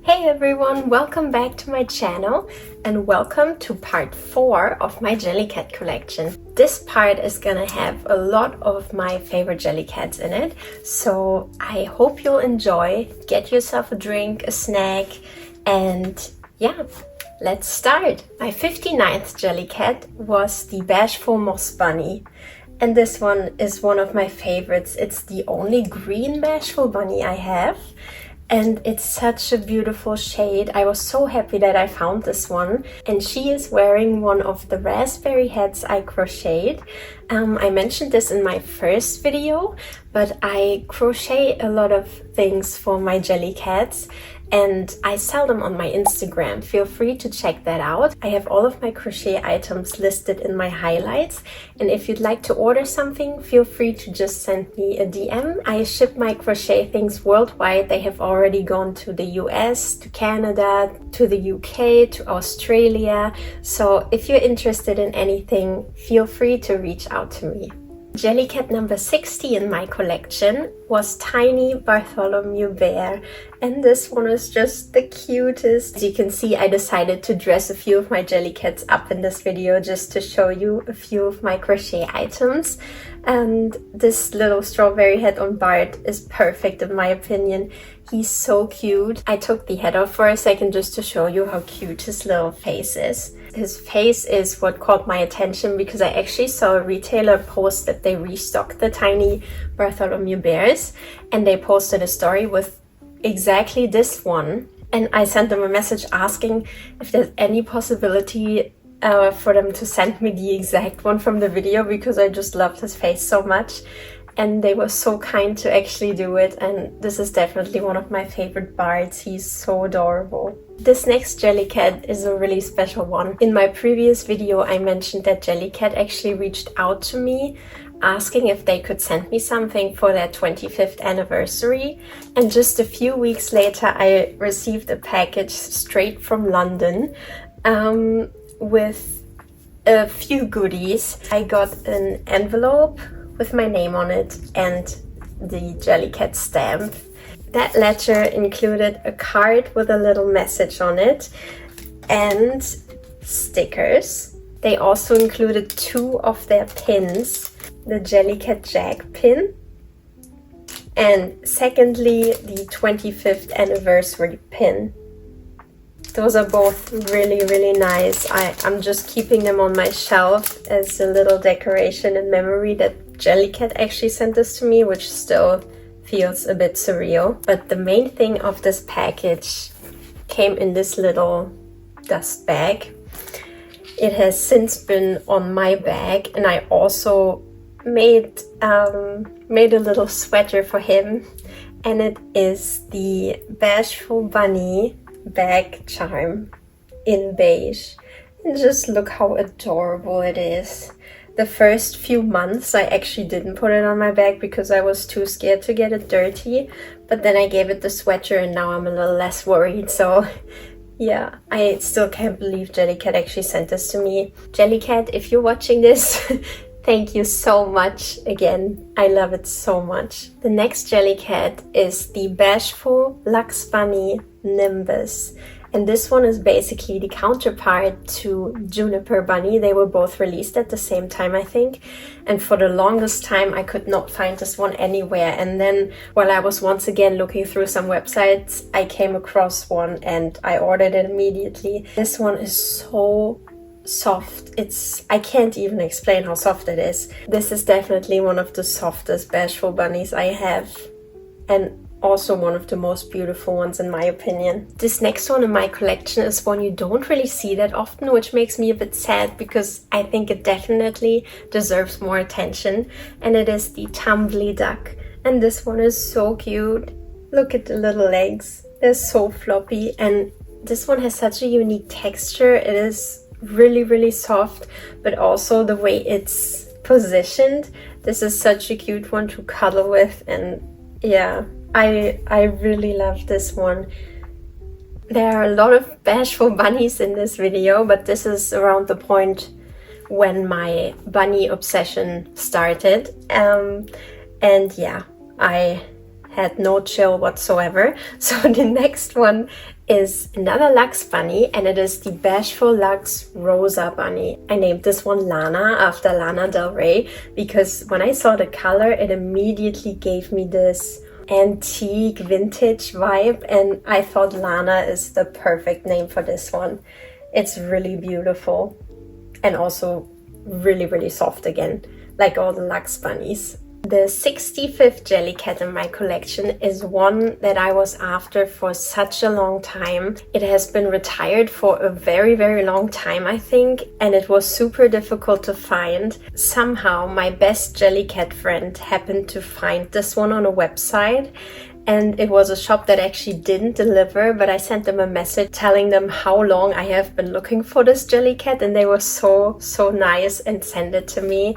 Hey everyone, welcome back to my channel and welcome to part 4 of my Jellycat collection. This part is gonna have a lot of my favorite Jellycats in it, so I hope you'll enjoy. Get yourself a drink, a snack, and yeah, let's start. My 59th Jellycat was the Bashful Moss Bunny. And this one is one of my favorites. It's the only green Bashful Bunny I have. And it's such a beautiful shade. I was so happy that I found this one. And she is wearing one of the raspberry hats I crocheted. I mentioned this in my first video, but I crochet a lot of things for my Jellycats. And I sell them on my Instagram. Feel free to check that out. I have all of my crochet items listed in my highlights. And if you'd like to order something, feel free to just send me a DM. I ship my crochet things worldwide. They have already gone to the US, to Canada, to the UK, to Australia. So if you're interested in anything, feel free to reach out to me. Jellycat number 60 in my collection was Tiny Bartholomew Bear, and this one is just the cutest. As you can see, I decided to dress a few of my Jellycats up in this video just to show you a few of my crochet items. And this little strawberry hat on Bart is perfect in my opinion. He's so cute. I took the head off for a second just to show you how cute his little face is. His face is what caught my attention because I actually saw a retailer post that they restocked the Tiny Bartholomew Bears, and they posted a story with exactly this one. And I sent them a message asking if there's any possibility for them to send me the exact one from the video because I just loved his face so much. And they were so kind to actually do it, and this is definitely one of my favorite Barts. He's so adorable. This next Jellycat is a really special one. In my previous video I mentioned that Jellycat actually reached out to me asking if they could send me something for their 25th anniversary, and just a few weeks later I received a package straight from London with a few goodies. I got an envelope with my name on it and the Jellycat stamp. That letter included a card with a little message on it and stickers. They also included 2 of their pins, the Jellycat Jack pin and secondly the 25th anniversary pin. Those are both really nice. I'm just keeping them on my shelf as a little decoration and memory that Jellycat actually sent this to me, which still feels a bit surreal. But the main thing of this package came in this little dust bag. It has since been on my bag, and I also made a little sweater for him, and it is the Bashful Bunny bag charm in beige. And just look how adorable it is. The first few months I actually didn't put it on my bag because I was too scared to get it dirty, but then I gave it the sweater and now I'm a little less worried. So yeah, I still can't believe Jellycat actually sent this to me. Jellycat, if you're watching this, thank you so much again. I love it so much. The next Jellycat is the Bashful Lux Bunny Nimbus. And this one is basically the counterpart to Juniper Bunny. They were both released at the same time, I think. And for the longest time, I could not find this one anywhere. And then while I was once again looking through some websites, I came across one and I ordered it immediately. This one is so soft. I can't even explain how soft it is. This is definitely one of the softest Bashful Bunnies I have. And also one of the most beautiful ones in my opinion. This next one in my collection is one you don't really see that often, which makes me a bit sad because I think it definitely deserves more attention. And it is the Tumbly Duck. And this one is so cute. Look at the little legs. They're so floppy, and this one has such a unique texture. It is really soft, but also the way it's positioned. This is such a cute one to cuddle with, and yeah, I really love this one. There are a lot of Bashful Bunnies in this video, but this is around the point when my bunny obsession started. And yeah, I had no chill whatsoever. So the next one is another Lux bunny, and it is the Bashful Lux Rosa bunny. I named this one Lana after Lana Del Rey because when I saw the color, it immediately gave me this antique vintage vibe, and I thought Lana is the perfect name for this one. It's really beautiful and also really soft again, like all the Lux bunnies. The 65th Jellycat in my collection is one that I was after for such a long time. It has been retired for a very long time, I think, and it was super difficult to find. Somehow my best Jellycat friend happened to find this one on a website, and it was a shop that actually didn't deliver, but I sent them a message telling them how long I have been looking for this Jellycat, and they were so nice and sent it to me.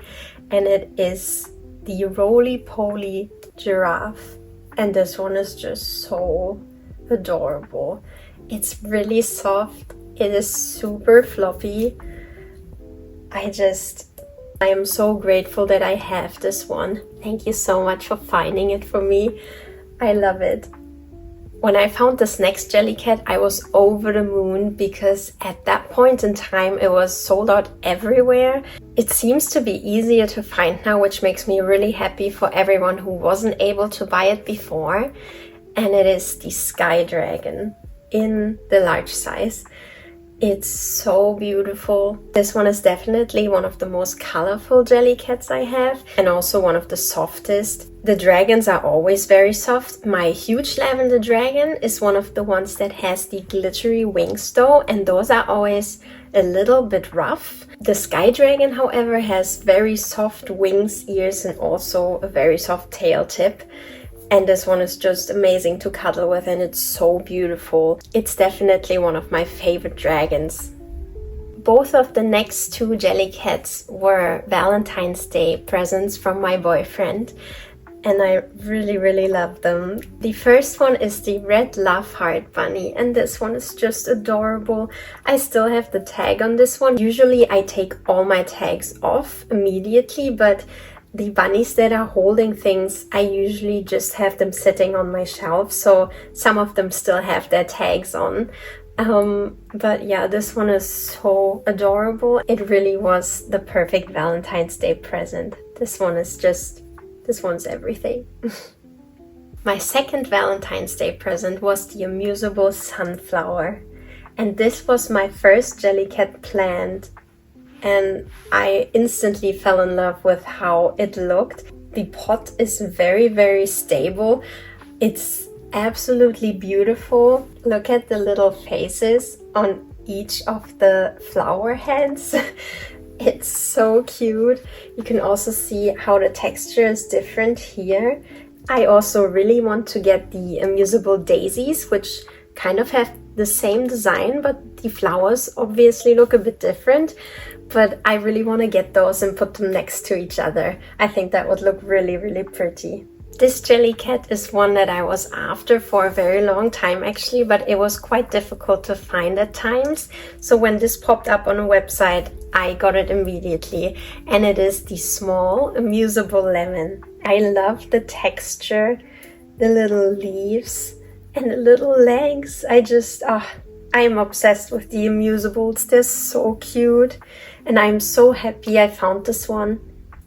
And it is the roly-poly giraffe, and this one is just so adorable. It's really soft, it is super floppy. I am so grateful that I have this one. Thank you so much for finding it for me. I love it. When I found this next Jellycat, I was over the moon because at that point in time it was sold out everywhere. It seems to be easier to find now, which makes me really happy for everyone who wasn't able to buy it before. And it is the Sky Dragon in the large size. It's so beautiful. This one is definitely one of the most colorful Jellycats I have, and also one of the softest. The dragons are always very soft. My huge lavender dragon is one of the ones that has the glittery wings though, and those are always a little bit rough. The Sky Dragon, however, has very soft wings, ears, and also a very soft tail tip. And this one is just amazing to cuddle with, and it's so beautiful. It's definitely one of my favorite dragons. Both of the next two Jellycats were Valentine's Day presents from my boyfriend, and I really love them. The first one is the Red Love Heart bunny, and this one is just adorable. I still have the tag on this one. Usually I take all my tags off immediately, but the bunnies that are holding things, I usually just have them sitting on my shelf, so some of them still have their tags on. But yeah, this one is so adorable. It really was the perfect Valentine's Day present. This one's everything. My second Valentine's Day present was the Amuseable Sunflower. And this was my first Jellycat plant. And I instantly fell in love with how it looked. The pot is very stable. It's absolutely beautiful. Look at the little faces on each of the flower heads. It's so cute. You can also see how the texture is different here. I also really want to get the Amuseable daisies, which kind of have the same design, but the flowers obviously look a bit different. But I really want to get those and put them next to each other. I think that would look really pretty. This Jellycat is one that I was after for a very long time actually, but it was quite difficult to find at times. So when this popped up on a website, I got it immediately. And it is the small Amuseable lemon. I love the texture, the little leaves, and the little legs. I am obsessed with the Amuseables. They're so cute. And I'm so happy I found this one.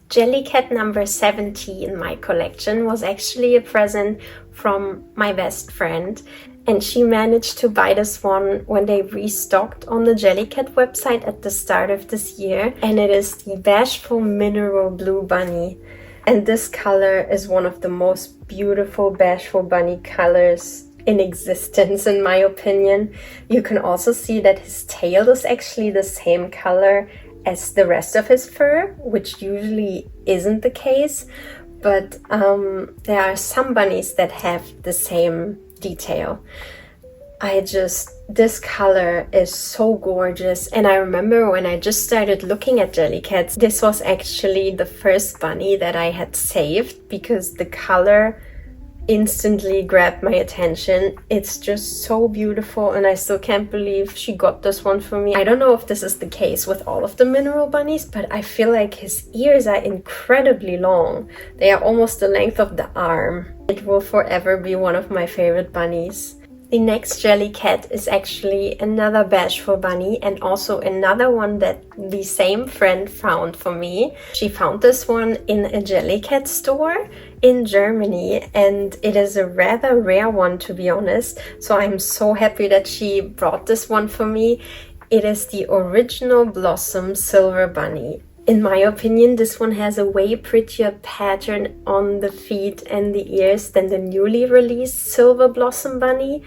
Jellycat number 70 in my collection was actually a present from my best friend. And she managed to buy this one when they restocked on the Jellycat website at the start of this year. And it is the Bashful Mineral Blue Bunny. And this color is one of the most beautiful Bashful Bunny colors in existence, in my opinion. You can also see that his tail is actually the same color as the rest of his fur, which usually isn't the case. But there are some bunnies that have the same detail. This color is so gorgeous. And I remember when I just started looking at Jellycats, this was actually the first bunny that I had saved because the color instantly grabbed my attention. It's just so beautiful, and I still can't believe she got this one for me. I don't know if this is the case with all of the mineral bunnies, but I feel like his ears are incredibly long. They are almost the length of the arm. It will forever be one of my favorite bunnies. The next Jellycat is actually another bashful bunny, and also another one that the same friend found for me. She found this one in a Jellycat store in Germany, and it is a rather rare one, to be honest. So I'm so happy that she brought this one for me. It is the original Blossom Silver Bunny. In my opinion, this one has a way prettier pattern on the feet and the ears than the newly released Silver Blossom Bunny.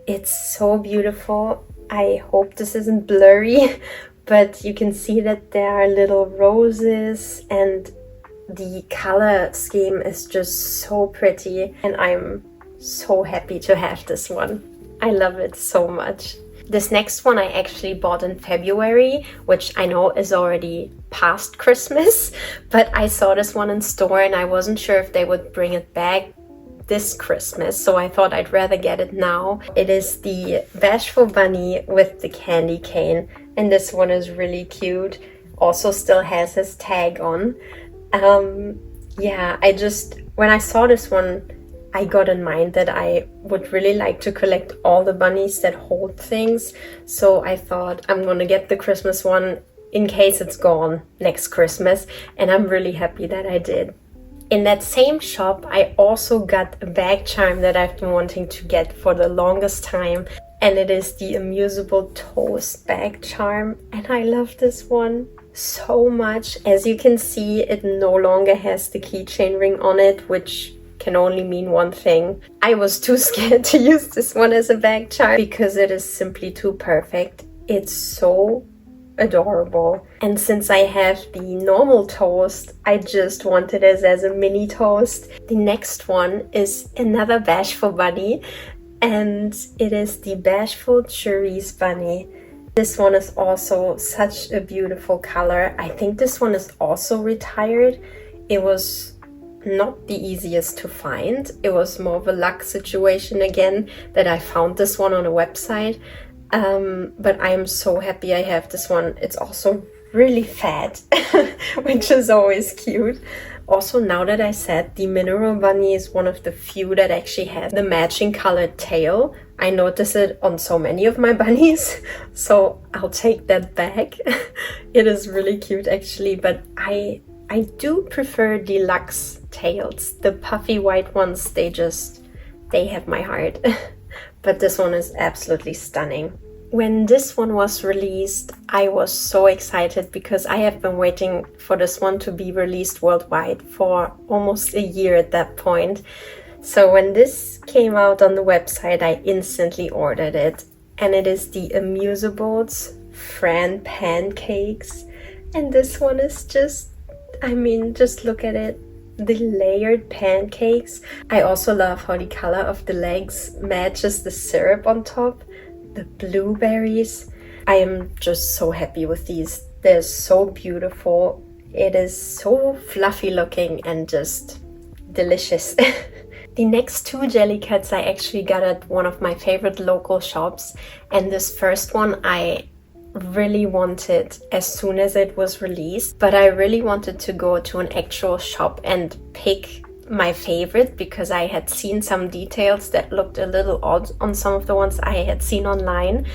It's so beautiful. I hope this isn't blurry, but you can see that there are little roses, and the color scheme is just so pretty, and I'm so happy to have this one. I love it so much. This next one I actually bought in February, which I know is already past Christmas, but I saw this one in store and I wasn't sure if they would bring it back this Christmas, so I thought I'd rather get it now. It is the Bashful Bunny with the candy cane, and this one is really cute. Also still has his tag on. Yeah, when I saw this one, I got in mind that I would really like to collect all the bunnies that hold things. So I thought I'm gonna get the Christmas one in case it's gone next Christmas. And I'm really happy that I did. In that same shop, I also got a bag charm that I've been wanting to get for the longest time. And it is the Amuseable Toast bag charm. And I love this one so much. As you can see, it no longer has the keychain ring on it, which can only mean one thing. I was too scared to use this one as a bag charm because it is simply too perfect. It's so adorable. And since I have the normal toast, I just wanted it as a mini toast. The next one is another Bashful Bunny, and it is the Bashful Cherries Bunny. This one is also such a beautiful color. I think this one is also retired. It was not the easiest to find. It was more of a luck situation again that I found this one on a website. But I am so happy I have this one. It's also really fat, which is always cute. Also, now that I said the Mineral Bunny is one of the few that actually has the matching colored tail, I notice it on so many of my bunnies, so I'll take that back. It is really cute actually, but I do prefer deluxe tails. The puffy white ones, they have my heart. But this one is absolutely stunning. When this one was released, I was so excited because I have been waiting for this one to be released worldwide for almost a year at that point. So when this came out on the website, I instantly ordered it. And it is the Amuseable's Fran Pancakes. And this one is just look at it. The layered pancakes. I also love how the color of the legs matches the syrup on top. The blueberries. I am just so happy with these. They're so beautiful. It is so fluffy looking and just delicious. The next two Jellycats I actually got at one of my favorite local shops, and this first one I really wanted as soon as it was released, but I really wanted to go to an actual shop and pick my favorite because I had seen some details that looked a little odd on some of the ones I had seen online.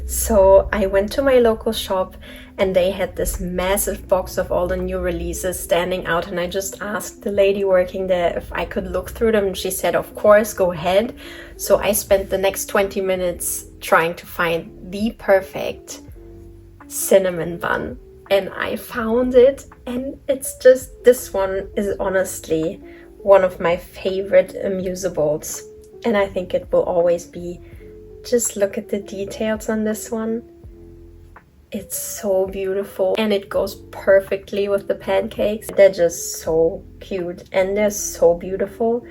So I went to my local shop and they had this massive box of all the new releases standing out, and I just asked the lady working there if I could look through them, and she said of course, go ahead. So I spent the next 20 minutes trying to find the perfect cinnamon bun, and I found it, and it's just, this one is honestly one of my favorite Amuseables, and I think it will always be. Just look at the details on this one. It's so beautiful, and it goes perfectly with the pancakes. They're just so cute and they're so beautiful.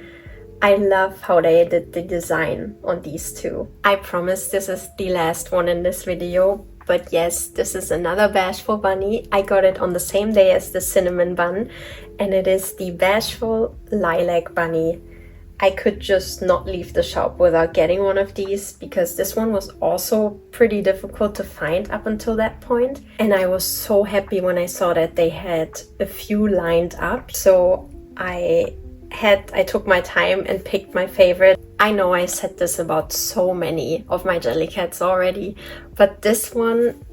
I love how they did the design on these two. I promise this is the last one in this video, but yes, this is another Bashful Bunny. I got it on the same day as the cinnamon bun, and it is the Bashful Lilac Bunny. I could just not leave the shop without getting one of these, because this one was also pretty difficult to find up until that point. And I was so happy when I saw that they had a few lined up. So I took my time and picked my favorite. I know I said this about so many of my Jellycats already, but this one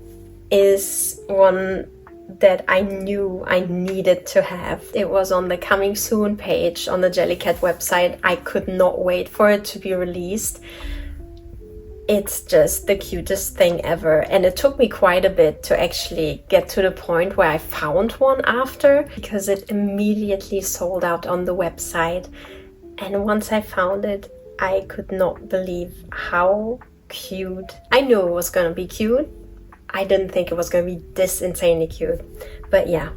is one that I knew I needed to have. It was on the coming soon page on the Jellycat website. I could not wait for it to be released. It's just the cutest thing ever, and it took me quite a bit to actually get to the point where I found one after, because it immediately sold out on the website. And once I found it, I could not believe how cute. I knew it was gonna be cute. I didn't think it was going to be this insanely cute. But yeah,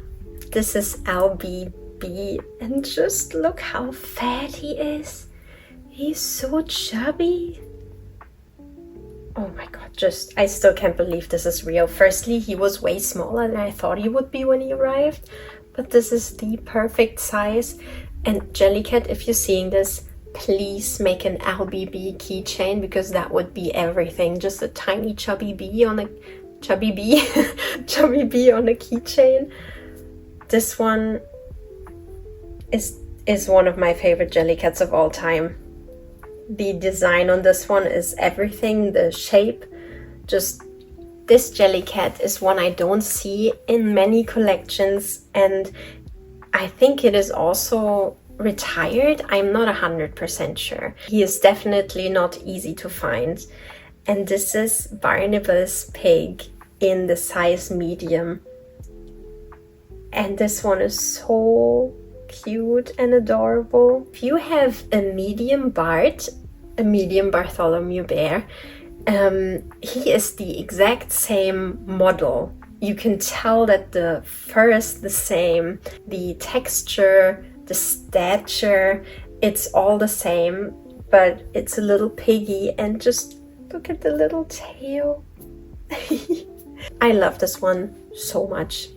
this is LBB, and just look how fat he is. He's so chubby. Oh my god, I still can't believe this is real. Firstly, he was way smaller than I thought he would be when he arrived, but this is the perfect size. And Jellycat, if you're seeing this, please make an LBB keychain, because that would be everything. Just a tiny chubby bee on a Chubby bee on a keychain. This one is one of my favorite Jellycats of all time. The design on this one is everything, the shape. Just this Jellycat is one I don't see in many collections, and I think it is also retired. I'm not 100% sure. He is definitely not easy to find. And this is Barnabas Pig in the size medium. And this one is so cute and adorable. If you have a medium Bart, a medium Bartholomew Bear, he is the exact same model. You can tell that the fur is the same, the texture, the stature, it's all the same, but it's a little piggy, and just look at the little tail. I love this one so much.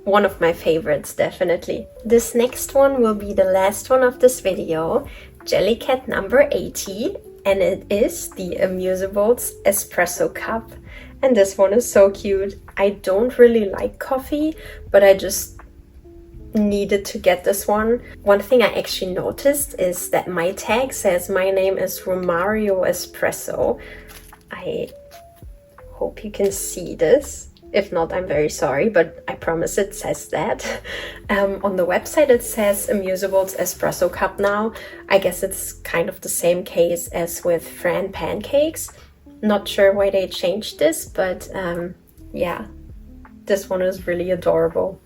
One of my favorites, definitely. This next one will be the last one of this video, Jellycat number 80, and it is the Amuseable's Espresso cup. And this one is so cute. I don't really like coffee, but I just needed to get this one. One thing I actually noticed is that my tag says my name is Romario Espresso. I hope you can see this. If not, I'm very sorry, but I promise it says that. On the website it says Amuseable's Espresso cup now. I guess it's kind of the same case as with Fran pancakes. Not sure why they changed this, but yeah, this one is really adorable.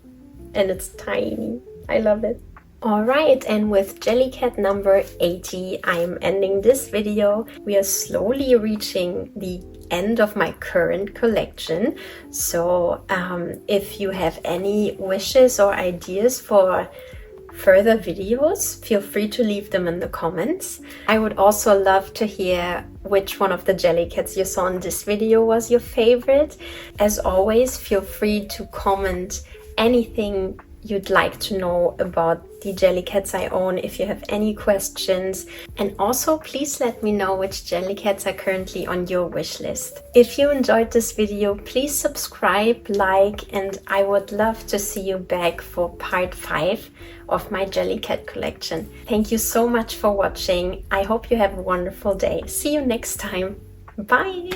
And it's tiny. I love it. Alright, and with Jellycat number 80, I'm ending this video. We are slowly reaching the end of my current collection. So if you have any wishes or ideas for further videos, feel free to leave them in the comments. I would also love to hear which one of the Jellycats you saw in this video was your favorite. As always, feel free to comment anything you'd like to know about the Jellycats I own, if you have any questions. And also please let me know which Jellycats are currently on your wish list. If you enjoyed this video, please subscribe, like, and I would love to see you back for part 5 of my Jellycat collection. Thank you so much for watching. I hope you have a wonderful day. See you next time. Bye!